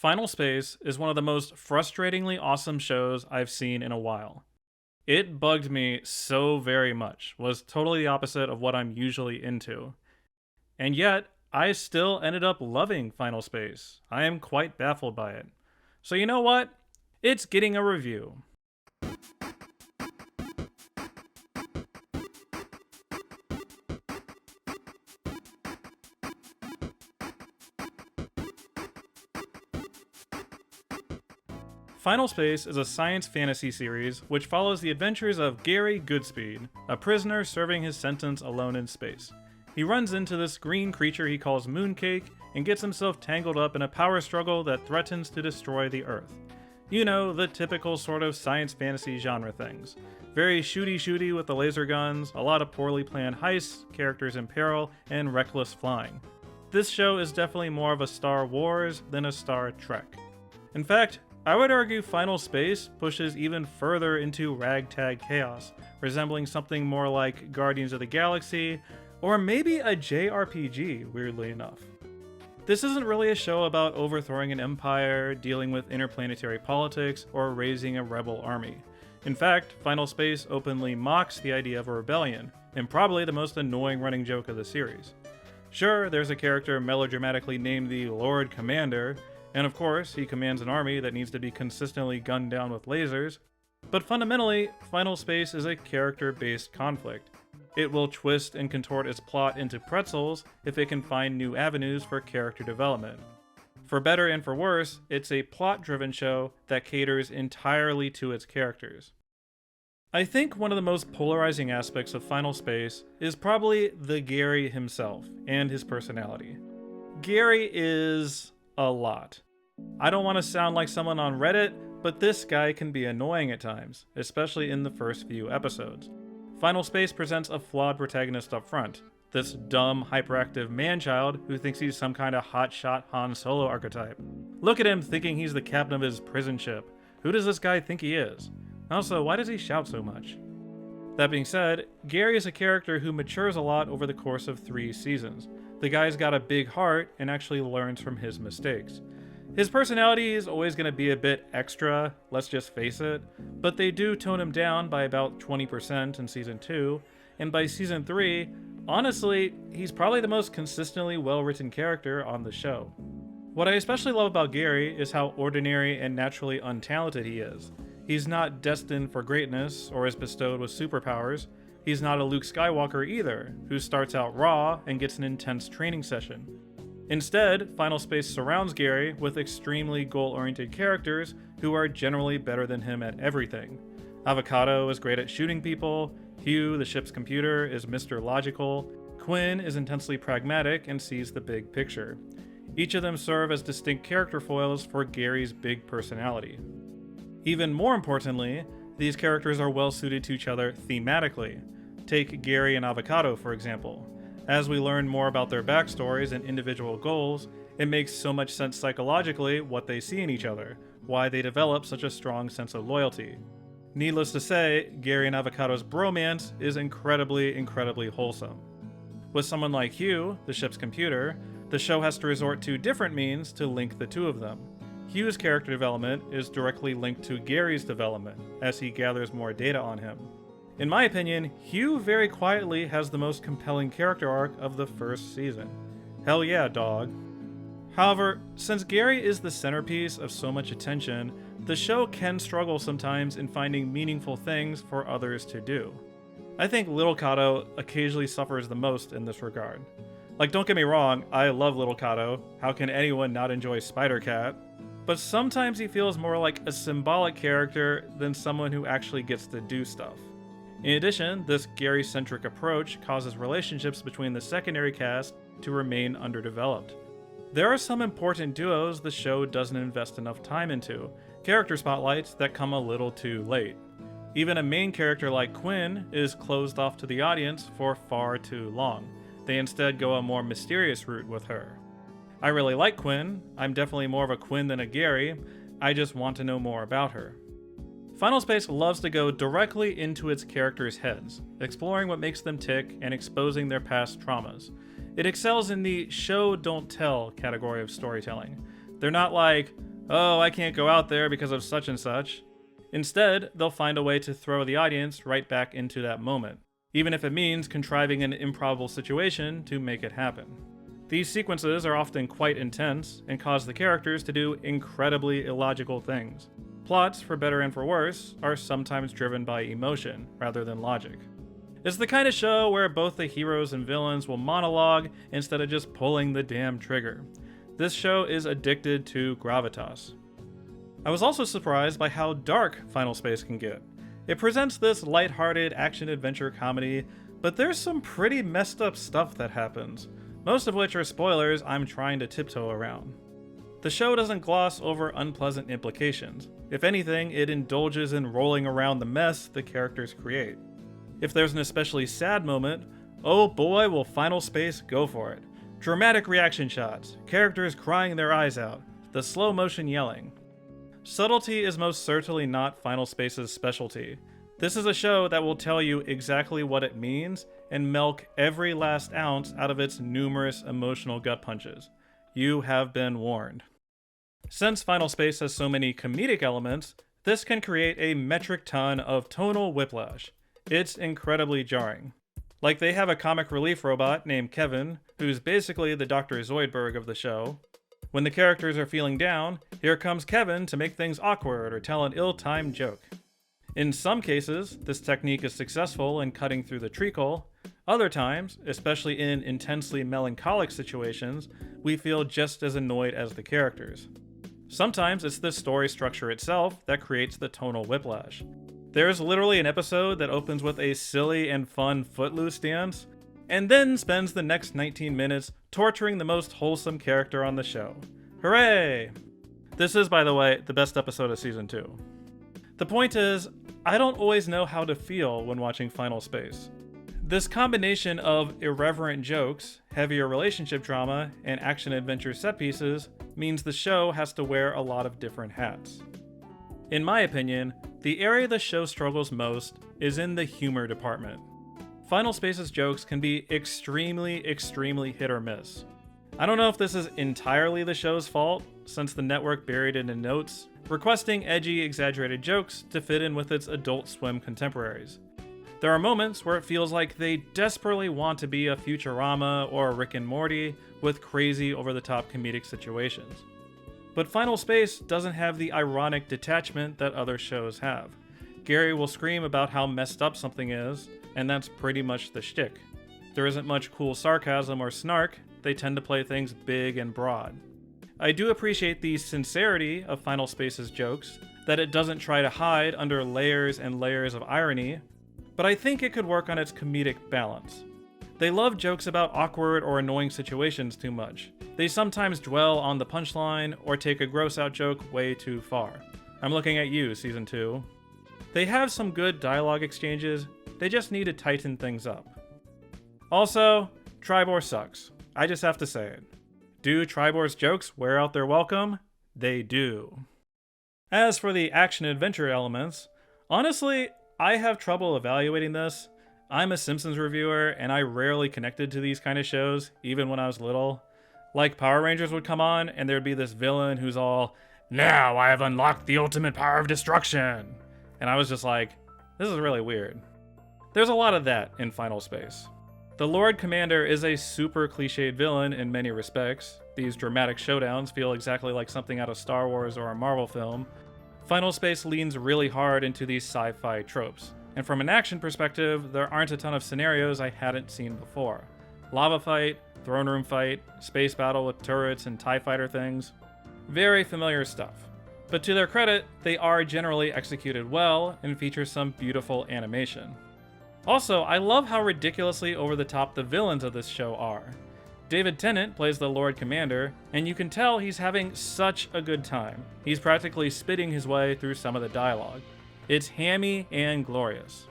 Final Space is one of the most frustratingly awesome shows I've seen in a while. It bugged me so very much, was totally the opposite of what I'm usually into. And yet, I still ended up loving Final Space. I am quite baffled by it. So you know what? It's getting a review. Final Space is a science fantasy series which follows the adventures of Gary Goodspeed, a prisoner serving his sentence alone in space. He runs into this green creature he calls Mooncake and gets himself tangled up in a power struggle that threatens to destroy the Earth. You know, the typical sort of science fantasy genre things. Very shooty with the laser guns, a lot of poorly planned heists, characters in peril, and reckless flying. This show is definitely more of a Star Wars than a Star Trek. In fact, I would argue Final Space pushes even further into ragtag chaos, resembling something more like Guardians of the Galaxy, or maybe a JRPG, weirdly enough. This isn't really a show about overthrowing an empire, dealing with interplanetary politics, or raising a rebel army. In fact, Final Space openly mocks the idea of a rebellion, and probably the most annoying running joke of the series. Sure, there's a character melodramatically named the Lord Commander, and of course, he commands an army that needs to be consistently gunned down with lasers. But fundamentally, Final Space is a character-based conflict. It will twist and contort its plot into pretzels if it can find new avenues for character development. For better and for worse, it's a plot-driven show that caters entirely to its characters. I think one of the most polarizing aspects of Final Space is probably the Gary himself and his personality. Gary is a lot. I don't want to sound like someone on Reddit, but this guy can be annoying at times, especially in the first few episodes. Final Space presents a flawed protagonist up front, this dumb, hyperactive man-child who thinks he's some kind of hotshot Han Solo archetype. Look at him thinking he's the captain of his prison ship. Who does this guy think he is? Also, why does he shout so much? That being said, Gary is a character who matures a lot over the course of 3 seasons. The guy's got a big heart and actually learns from his mistakes. His personality is always going to be a bit extra, let's just face it, but they do tone him down by about 20% in Season 2, and by Season 3, honestly, he's probably the most consistently well-written character on the show. What I especially love about Gary is how ordinary and naturally untalented he is. He's not destined for greatness or is bestowed with superpowers. He's not a Luke Skywalker either, who starts out raw and gets an intense training session. Instead, Final Space surrounds Gary with extremely goal-oriented characters who are generally better than him at everything. Avocado is great at shooting people, Hugh, the ship's computer, is Mr. Logical, Quinn is intensely pragmatic and sees the big picture. Each of them serve as distinct character foils for Gary's big personality. Even more importantly, these characters are well suited to each other thematically. Take Gary and Avocado, for example. As we learn more about their backstories and individual goals, it makes so much sense psychologically what they see in each other, why they develop such a strong sense of loyalty. Needless to say, Gary and Avocado's bromance is incredibly wholesome. With someone like Hugh, the ship's computer, the show has to resort to different means to link the two of them. Hugh's character development is directly linked to Gary's development, as he gathers more data on him. In my opinion, Hugh very quietly has the most compelling character arc of the first season. Hell yeah, dog. However, since Gary is the centerpiece of so much attention, the show can struggle sometimes in finding meaningful things for others to do. I think Little Cato occasionally suffers the most in this regard. Like, don't get me wrong, I love Little Cato. How can anyone not enjoy Spider-Cat? But sometimes he feels more like a symbolic character than someone who actually gets to do stuff. In addition, this Gary-centric approach causes relationships between the secondary cast to remain underdeveloped. There are some important duos the show doesn't invest enough time into, character spotlights that come a little too late. Even a main character like Quinn is closed off to the audience for far too long. They instead go a more mysterious route with her. I really like Quinn. I'm definitely more of a Quinn than a Gary. I just want to know more about her. Final Space loves to go directly into its characters' heads, exploring what makes them tick and exposing their past traumas. It excels in the show don't tell category of storytelling. They're not like, oh, I can't go out there because of such and such. Instead, they'll find a way to throw the audience right back into that moment, even if it means contriving an improbable situation to make it happen. These sequences are often quite intense and cause the characters to do incredibly illogical things. Plots, for better and for worse, are sometimes driven by emotion rather than logic. It's the kind of show where both the heroes and villains will monologue instead of just pulling the damn trigger. This show is addicted to gravitas. I was also surprised by how dark Final Space can get. It presents this lighthearted action-adventure comedy, but there's some pretty messed up stuff that happens, most of which are spoilers I'm trying to tiptoe around. The show doesn't gloss over unpleasant implications. If anything, it indulges in rolling around the mess the characters create. If there's an especially sad moment, oh boy will Final Space go for it. Dramatic reaction shots, characters crying their eyes out, the slow motion yelling. Subtlety is most certainly not Final Space's specialty. This is a show that will tell you exactly what it means and milk every last ounce out of its numerous emotional gut punches. You have been warned. Since Final Space has so many comedic elements, this can create a metric ton of tonal whiplash. It's incredibly jarring. Like they have a comic relief robot named Kevin, who's basically the Dr. Zoidberg of the show. When the characters are feeling down, here comes Kevin to make things awkward or tell an ill-timed joke. In some cases, this technique is successful in cutting through the treacle. Other times, especially in intensely melancholic situations, we feel just as annoyed as the characters. Sometimes it's the story structure itself that creates the tonal whiplash. There's literally an episode that opens with a silly and fun Footloose dance, and then spends the next 19 minutes torturing the most wholesome character on the show. Hooray! This is, by the way, the best episode of Season 2. The point is, I don't always know how to feel when watching Final Space. This combination of irreverent jokes, heavier relationship drama, and action-adventure set pieces means the show has to wear a lot of different hats. In my opinion, the area the show struggles most is in the humor department. Final Space's jokes can be extremely hit or miss. I don't know if this is entirely the show's fault, since the network buried it in notes, requesting edgy, exaggerated jokes to fit in with its Adult Swim contemporaries. There are moments where it feels like they desperately want to be a Futurama or a Rick and Morty with crazy, over-the-top comedic situations. But Final Space doesn't have the ironic detachment that other shows have. Gary will scream about how messed up something is, and that's pretty much the shtick. There isn't much cool sarcasm or snark, they tend to play things big and broad. I do appreciate the sincerity of Final Space's jokes, that it doesn't try to hide under layers and layers of irony, but I think it could work on its comedic balance. They love jokes about awkward or annoying situations too much. They sometimes dwell on the punchline or take a gross out joke way too far. I'm looking at you, Season 2. They have some good dialogue exchanges, they just need to tighten things up. Also, Tribor sucks. I just have to say it. Do Tribor's jokes wear out their welcome? They do. As for the action-adventure elements, honestly, I have trouble evaluating this. I'm a Simpsons reviewer, and I rarely connected to these kind of shows, even when I was little. Like Power Rangers would come on, and there'd be this villain who's all, "Now I have unlocked the ultimate power of destruction!" And I was just like, this is really weird. There's a lot of that in Final Space. The Lord Commander is a super cliched villain in many respects. These dramatic showdowns feel exactly like something out of Star Wars or a Marvel film. Final Space leans really hard into these sci-fi tropes. And from an action perspective, there aren't a ton of scenarios I hadn't seen before. Lava fight, throne room fight, space battle with turrets and TIE fighter things. Very familiar stuff. But to their credit, they are generally executed well and feature some beautiful animation. Also, I love how ridiculously over the top the villains of this show are. David Tennant plays the Lord Commander, and you can tell he's having such a good time. He's practically spitting his way through some of the dialogue. It's hammy and glorious.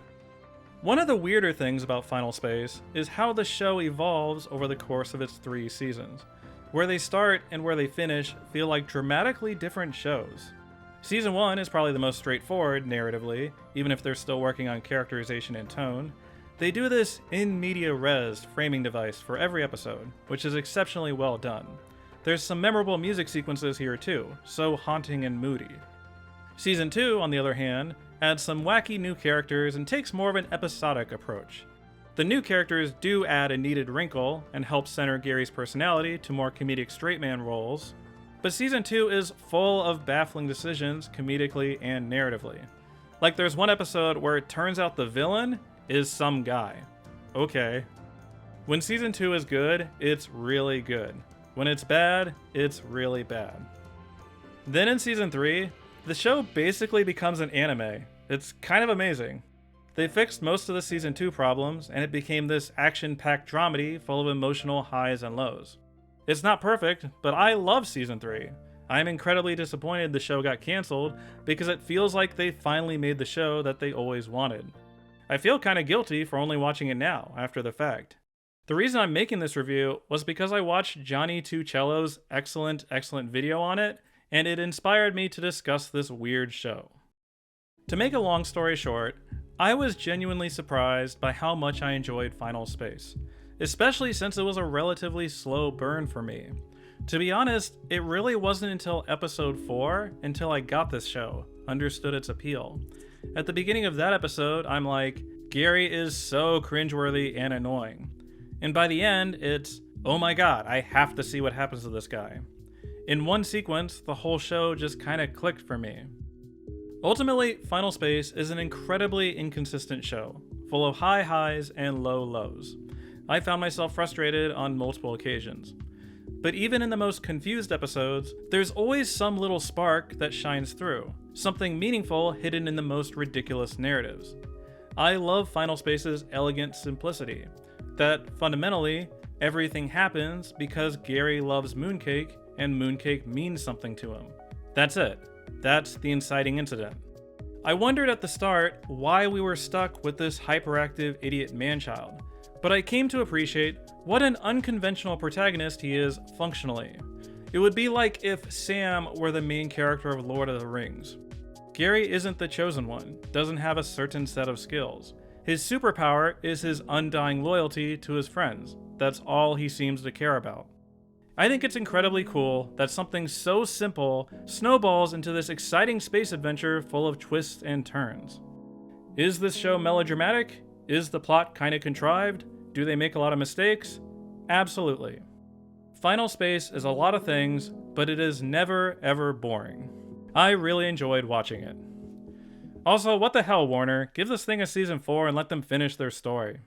One of the weirder things about Final Space is how the show evolves over the course of its 3 seasons. Where they start and where they finish feel like dramatically different shows. Season 1 is probably the most straightforward narratively, even if they're still working on characterization and tone. They do this in media res framing device for every episode, which is exceptionally well done. There's some memorable music sequences here too, so haunting and moody. Season 2, on the other hand, adds some wacky new characters and takes more of an episodic approach. The new characters do add a needed wrinkle and help center Gary's personality to more comedic straight man roles, but Season 2 is full of baffling decisions comedically and narratively. Like there's one episode where it turns out the villain is some guy. Okay. When Season 2 is good, it's really good. When it's bad, it's really bad. Then in Season 3, the show basically becomes an anime. It's kind of amazing. They fixed most of the Season 2 problems, and it became this action-packed dramedy full of emotional highs and lows. It's not perfect, but I love Season 3. I'm incredibly disappointed the show got canceled because it feels like they finally made the show that they always wanted. I feel kinda guilty for only watching it now, after the fact. The reason I'm making this review was because I watched Johnny Two Cello's excellent video on it, and it inspired me to discuss this weird show. To make a long story short, I was genuinely surprised by how much I enjoyed Final Space, especially since it was a relatively slow burn for me. To be honest, it really wasn't until episode 4 until I got this show, understood its appeal. At the beginning of that episode, I'm like, Gary is so cringeworthy and annoying. And by the end, it's, oh my god, I have to see what happens to this guy. In one sequence, the whole show just kinda clicked for me. Ultimately, Final Space is an incredibly inconsistent show, full of high highs and low lows. I found myself frustrated on multiple occasions. But even in the most confused episodes, there's always some little spark that shines through, something meaningful hidden in the most ridiculous narratives. I love Final Space's elegant simplicity, that fundamentally, everything happens because Gary loves mooncake and mooncake means something to him. That's it. That's the inciting incident. I wondered at the start why we were stuck with this hyperactive idiot man-child, but I came to appreciate what an unconventional protagonist he is functionally. It would be like if Sam were the main character of Lord of the Rings. Gary isn't the chosen one, doesn't have a certain set of skills. His superpower is his undying loyalty to his friends. That's all he seems to care about. I think it's incredibly cool that something so simple snowballs into this exciting space adventure full of twists and turns. Is this show melodramatic? Is the plot kinda contrived? Do they make a lot of mistakes? Absolutely. Final Space is a lot of things, but it is never ever boring. I really enjoyed watching it. Also, what the hell, Warner? Give this thing a season 4 and let them finish their story.